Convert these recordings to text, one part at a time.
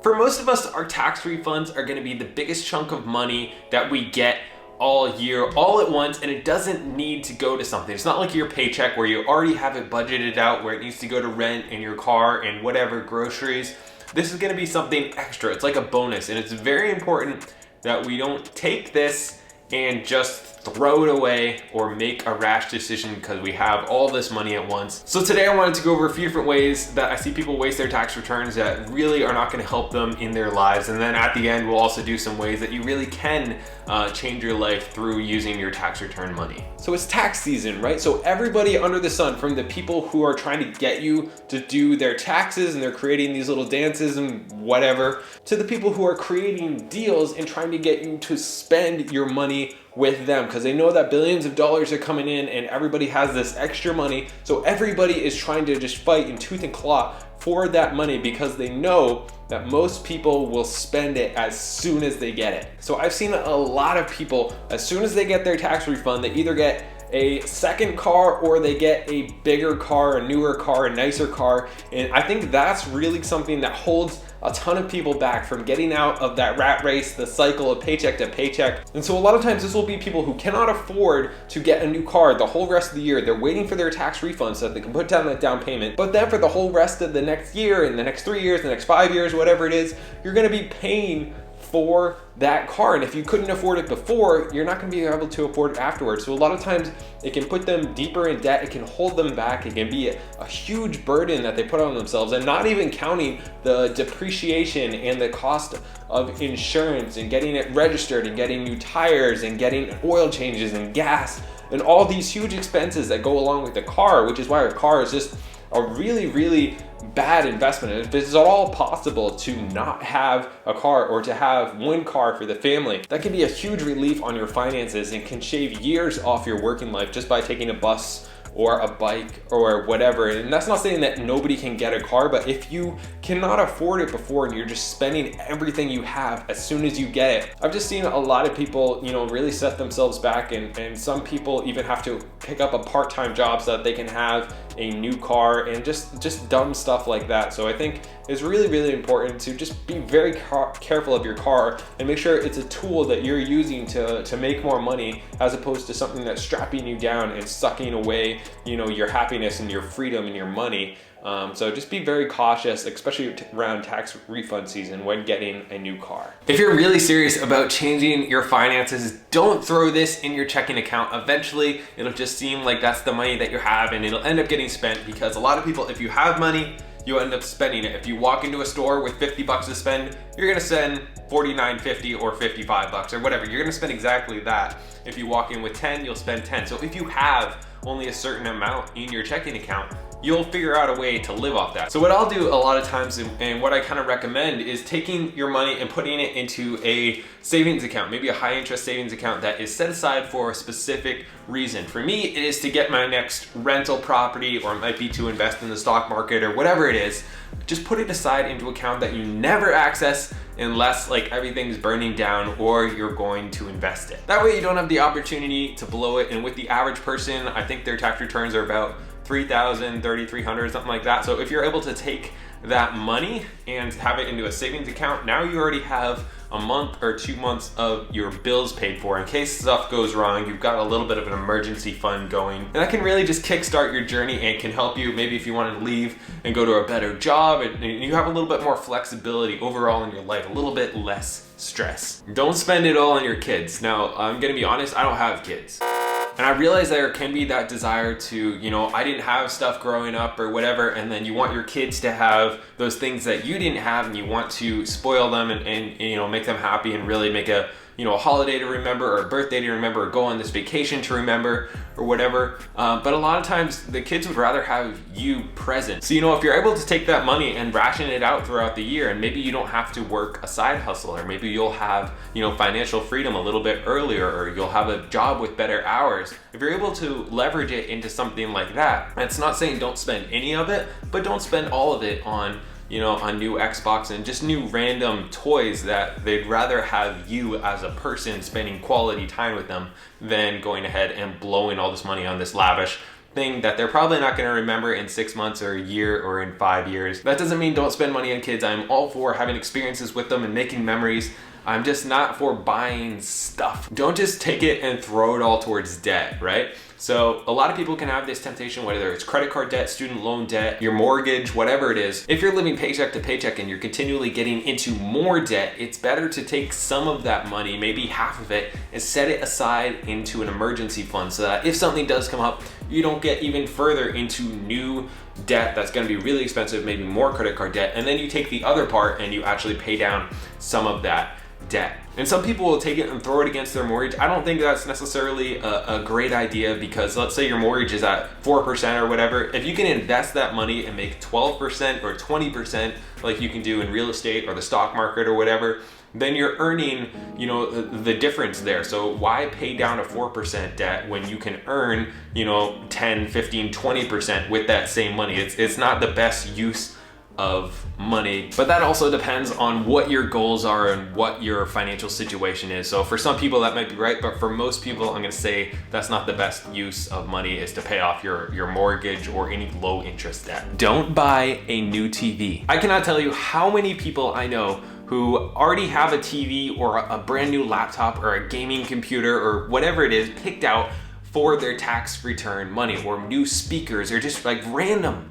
For most of us, our tax refunds are gonna be the biggest chunk of money that we get all year, all at once, and it doesn't need to go to something. It's not like your paycheck where you already have it budgeted out where it needs to go to rent and your car and whatever, groceries. This is gonna be something extra. It's like a bonus, and it's very important that we don't take this and just throw it away or make a rash decision because we have all this money at once. So today I wanted to go over a few different ways that I see people waste their tax returns that really are not going to help them in their lives. And then at the end, we'll also do some ways that you really can change your life through using your tax return money. So it's tax season, right? So everybody under the sun, from the people who are trying to get you to do their taxes and they're creating these little dances and whatever, to the people who are creating deals and trying to get you to spend your money with them because they know that billions of dollars are coming in and everybody has this extra money. So everybody is trying to just fight in tooth and claw for that money because they know that most people will spend it as soon as they get it. So I've seen a lot of people, as soon as they get their tax refund, they either get a second car or they get a bigger car, a newer car, a nicer car. And I think that's really something that holds a ton of people back from getting out of that rat race, the cycle of paycheck to paycheck. And so a lot of times this will be people who cannot afford to get a new car the whole rest of the year. They're waiting for their tax refund so that they can put down that down payment. But then for the whole rest of the next year and the next 3 years, the next 5 years, whatever it is, you're gonna be paying for that car. And if you couldn't afford it before, you're not gonna be able to afford it afterwards. So a lot of times it can put them deeper in debt. It can hold them back. It can be a huge burden that they put on themselves, and not even counting the depreciation and the cost of insurance and getting it registered and getting new tires and getting oil changes and gas and all these huge expenses that go along with the car, which is why a car is just a really, really bad investment. It's all possible to not have a car or to have one car for the family. That can be a huge relief on your finances and can shave years off your working life just by taking a bus or a bike or whatever. And that's not saying that nobody can get a car, but if you cannot afford it before and you're just spending everything you have as soon as you get it, I've just seen a lot of people, really set themselves back, and some people even have to pick up a part-time job so that they can have a new car and just dumb stuff like that. So I think it's really, really important to just be very careful of your car and make sure it's a tool that you're using to make more money, as opposed to something that's strapping you down and sucking away your happiness and your freedom and your money. So just be very cautious, especially around tax refund season when getting a new car. If you're really serious about changing your finances, don't throw this in your checking account. Eventually, it'll just seem like that's the money that you have, and it'll end up getting spent, because a lot of people, if you have money, you end up spending it. If you walk into a store with 50 bucks to spend, you're gonna spend $49.50 or 55 bucks or whatever. You're gonna spend exactly that. If you walk in with 10, you'll spend 10. So if you have only a certain amount in your checking account, you'll figure out a way to live off that. So what I'll do a lot of times, and what I kind of recommend, is taking your money and putting it into a savings account, maybe a high interest savings account that is set aside for a specific reason. For me, it is to get my next rental property, or it might be to invest in the stock market or whatever it is. Just put it aside into an account that you never access unless everything's burning down or you're going to invest it. That way you don't have the opportunity to blow it. And with the average person, I think their tax returns are about $3,000, $3,300, something like that. So if you're able to take that money and have it into a savings account, now you already have a month or 2 months of your bills paid for. In case stuff goes wrong, you've got a little bit of an emergency fund going. And that can really just kickstart your journey and can help you, maybe if you want to leave and go to a better job, and you have a little bit more flexibility overall in your life, a little bit less stress. Don't spend it all on your kids. Now, I'm gonna be honest, I don't have kids. And I realize there can be that desire to, I didn't have stuff growing up or whatever, and then you want your kids to have those things that you didn't have, and you want to spoil them and make them happy and really make a holiday to remember, or a birthday to remember, or go on this vacation to remember, or whatever. But a lot of times the kids would rather have you present. So, if you're able to take that money and ration it out throughout the year, and maybe you don't have to work a side hustle, or maybe you'll have, financial freedom a little bit earlier, or you'll have a job with better hours. If you're able to leverage it into something like that, it's not saying don't spend any of it, but don't spend all of it on on new Xbox and just new random toys that they'd rather have you as a person spending quality time with them than going ahead and blowing all this money on this lavish thing that they're probably not going to remember in 6 months or a year or in 5 years. That doesn't mean don't spend money on kids. I'm all for having experiences with them and making memories. I'm just not for buying stuff. Don't just take it and throw it all towards debt, right? So a lot of people can have this temptation, whether it's credit card debt, student loan debt, your mortgage, whatever it is. If you're living paycheck to paycheck and you're continually getting into more debt, it's better to take some of that money, maybe half of it, and set it aside into an emergency fund so that if something does come up, you don't get even further into new debt that's going to be really expensive, maybe more credit card debt, and then you take the other part and you actually pay down some of that debt. And some people will take it and throw it against their mortgage. I don't think that's necessarily a great idea, because let's say your mortgage is at 4% or whatever. If you can invest that money and make 12% or 20% like you can do in real estate or the stock market or whatever, then you're earning, you know, the difference there. So why pay down a 4% debt when you can earn, you know, 10, 15, 20% with that same money? It's not the best use of money, but that also depends on what your goals are and what your financial situation is. So for some people that might be right, but for most people, I'm gonna say that's not the best use of money, is to pay off your mortgage or any low interest debt. Don't buy a new TV. I cannot tell you how many people I know who already have a TV or a brand new laptop or a gaming computer or whatever it is picked out for their tax return money, or new speakers, or just like random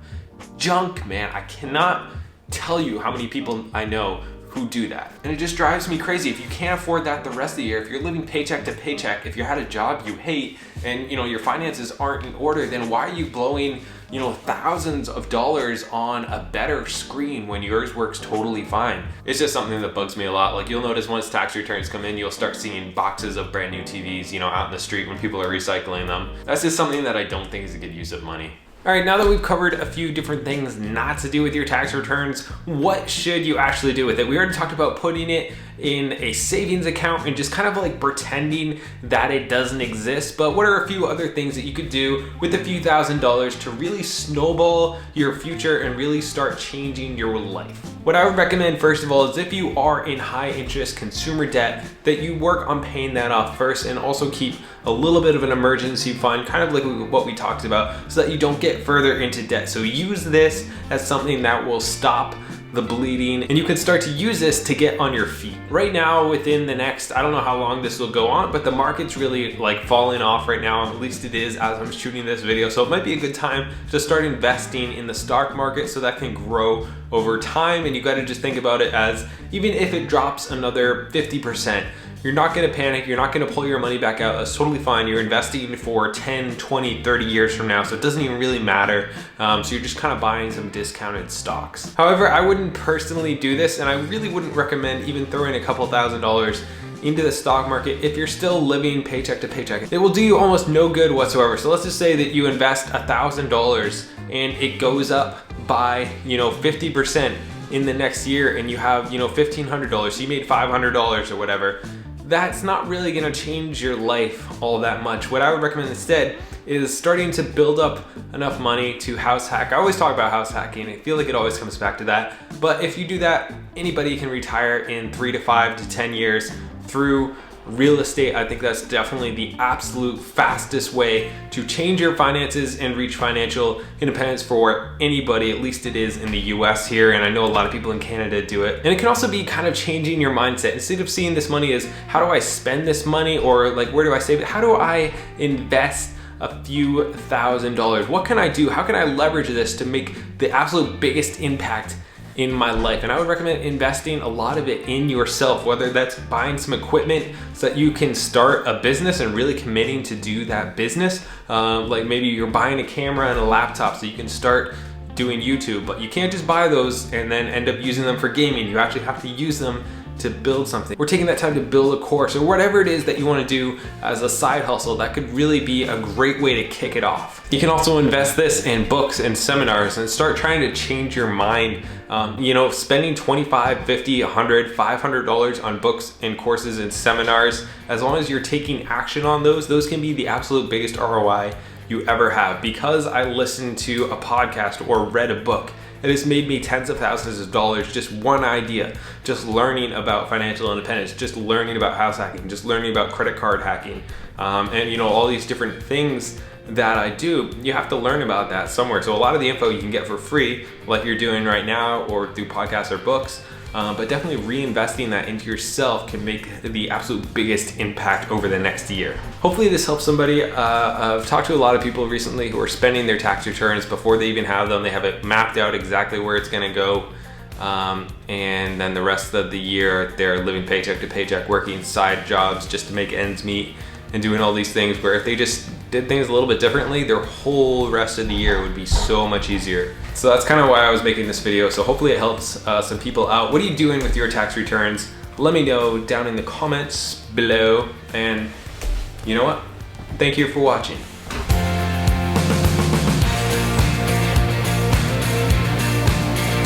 junk, man. I cannot tell you how many people I know who do that. And it just drives me crazy. If you can't afford that the rest of the year, if you're living paycheck to paycheck, if you had a job you hate and you know your finances aren't in order, then why are you blowing, you know, thousands of dollars on a better screen when yours works totally fine? It's just something that bugs me a lot. Like, you'll notice once tax returns come in, you'll start seeing boxes of brand new TVs, you know, out in the street when people are recycling them. That's just something that I don't think is a good use of money. All right, now that we've covered a few different things not to do with your tax returns, what should you actually do with it? We already talked about putting it in a savings account and just kind of like pretending that it doesn't exist. But what are a few other things that you could do with a few $1,000s to really snowball your future and really start changing your life? What I would recommend, first of all, is if you are in high interest consumer debt, that you work on paying that off first, and also keep a little bit of an emergency fund, kind of like what we talked about, so that you don't get further into debt. So use this as something that will stop the bleeding, and you can start to use this to get on your feet. Right now, within the next, I don't know how long this will go on, but the market's really like falling off right now. At least it is as I'm shooting this video. So it might be a good time to start investing in the stock market so that can grow over time. And you got to just think about it as, even if it drops another 50%, you're not gonna panic, you're not gonna pull your money back out. That's totally fine. You're investing for 10, 20, 30 years from now, so it doesn't even really matter. So you're just kind of buying some discounted stocks. However, I wouldn't personally do this, and I really wouldn't recommend even throwing a couple $1,000s into the stock market if you're still living paycheck to paycheck. It will do you almost no good whatsoever. So let's just say that you invest $1,000 and it goes up by, you know, 50% in the next year, and you have, you know, $1,500, so you made $500 or whatever. That's not really gonna change your life all that much. What I would recommend instead is starting to build up enough money to house hack. I always talk about house hacking. I feel like it always comes back to that. But if you do that, anybody can retire in 3 to 5 to 10 years through real estate. I think that's definitely the absolute fastest way to change your finances and reach financial independence for anybody. At least it is in the US here, and I know a lot of people in Canada do it. And it can also be kind of changing your mindset. Instead of seeing this money as, how do I spend this money, or like, where do I save it? How do I invest a few $1,000s? What can I do? How can I leverage this to make the absolute biggest impact in my life? And I would recommend investing a lot of it in yourself, whether that's buying some equipment so that you can start a business and really committing to do that business. Like maybe you're buying a camera and a laptop so you can start doing YouTube, but you can't just buy those and then end up using them for gaming. You actually have to use them to build something. We're taking that time to build a course or whatever it is that you want to do as a side hustle. That could really be a great way to kick it off. You can also invest this in books and seminars and start trying to change your mind. You know, spending $25, $50, $100, $500 on books and courses and seminars, as long as you're taking action on those can be the absolute biggest ROI you ever have. Because I listened to a podcast or read a book, it has made me tens of thousands of dollars, just one idea, just learning about financial independence, just learning about house hacking, just learning about credit card hacking, and you know, all these different things that I do, you have to learn about that somewhere. So a lot of the info you can get for free, like you're doing right now, or through podcasts or books. But definitely reinvesting that into yourself can make the absolute biggest impact over the next year. Hopefully this helps somebody. I've talked to a lot of people recently who are spending their tax returns before they even have them. They have it mapped out exactly where it's gonna go. And then the rest of the year, they're living paycheck to paycheck, working side jobs just to make ends meet and doing all these things, where if they just did things a little bit differently, their whole rest of the year would be so much easier. So that's kind of why I was making this video. So hopefully it helps some people out. What are you doing with your tax returns? Let me know down in the comments below. And you know what? Thank you for watching.